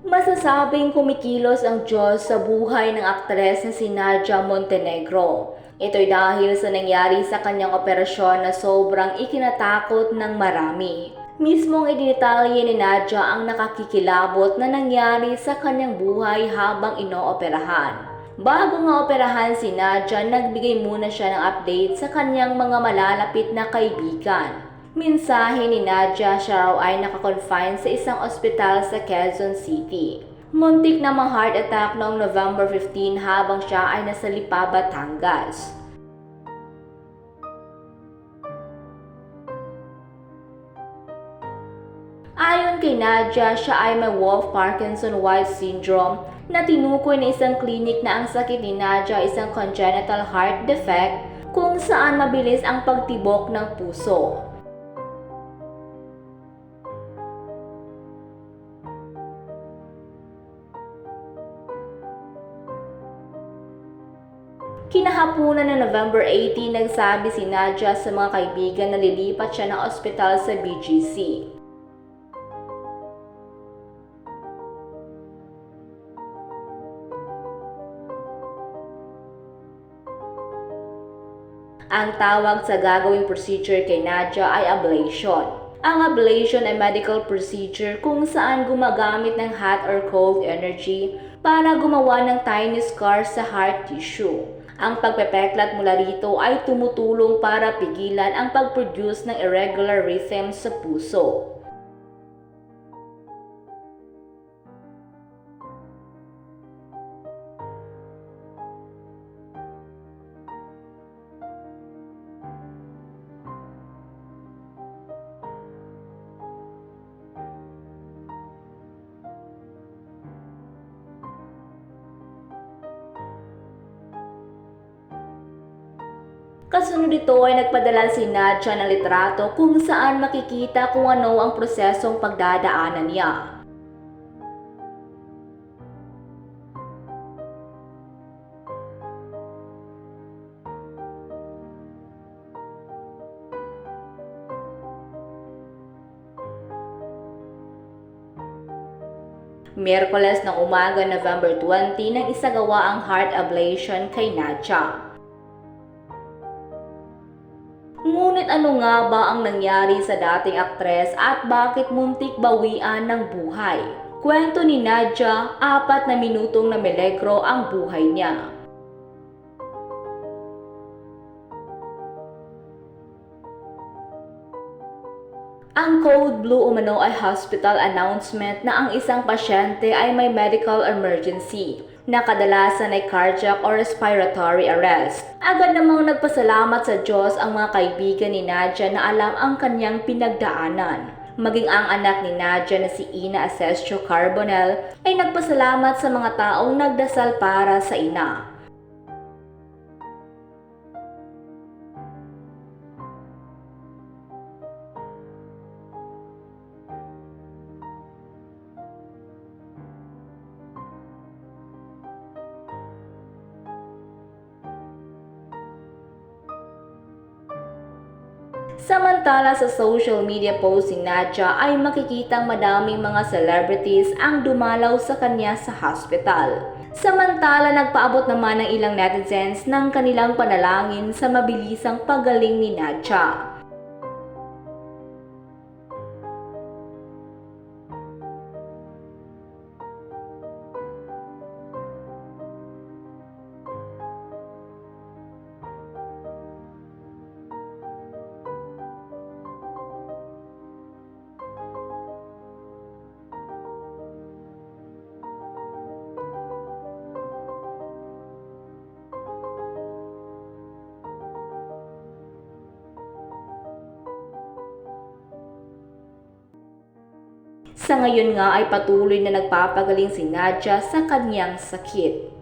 Masasabing kumikilos ang Diyos sa buhay ng aktres na si Nadia Montenegro. Ito'y dahil sa nangyari sa kanyang operasyon na sobrang ikinatakot ng marami. Mismong idinitalye ni Nadia ang nakakikilabot na nangyari sa kanyang buhay habang inooperahan. Bago nga operahan si Nadia, nagbigay muna siya ng update sa kanyang mga malalapit na kaibigan. Mensahe ni Nadia, siya raw ay nakakonfine sa isang ospital sa Quezon City. Muntik na ma-heart attack noong November 15 habang siya ay nasa Lipa, Batangas. Ayon kay Nadia, siya ay may Wolff-Parkinson-White syndrome na tinukoy na isang klinik na ang sakit ni Nadia ay isang congenital heart defect kung saan mabilis ang pagtibok ng puso. Kinahapunan ng November 18, nagsabi si Nadia sa mga kaibigan na lilipat siya ng ospital sa BGC. Ang tawag sa gagawing procedure kay Nadia ay ablation. Ang ablation ay medical procedure kung saan gumagamit ng hot or cold energy para gumawa ng tiny scar sa heart tissue. Ang pagpepeklat mula rito ay tumutulong para pigilan ang pag-produce ng irregular rhythm sa puso. Kasunod ito ay nagpadala si Nadia ng litrato kung saan makikita kung ano ang prosesong pagdadaanan niya. Miyerkules ng umaga, November 20, nang isagawa ang heart ablation kay Nadia. Ngunit ano nga ba ang nangyari sa dating aktres at bakit muntik bawian ng buhay? Kwento ni Nadia, 4 na minutong na milagro ang buhay niya. Ang code blue umano ay hospital announcement na ang isang pasyente ay may medical emergency na kadalasan ay cardiac or respiratory arrest. Agad namang nagpasalamat sa Diyos ang mga kaibigan ni Nadia na alam ang kanyang pinagdaanan. Maging ang anak ni Nadia na si Ina Asensio Carbonell ay nagpasalamat sa mga taong nagdasal para sa ina. Samantala sa social media post ni Nadia ay makikitang madaming mga celebrities ang dumalaw sa kanya sa hospital. Samantala nagpaabot naman ng ilang netizens ng kanilang panalangin sa mabilisang paggaling ni Nadia. Sa ngayon nga ay patuloy na nagpapagaling si Nadia sa kanyang sakit.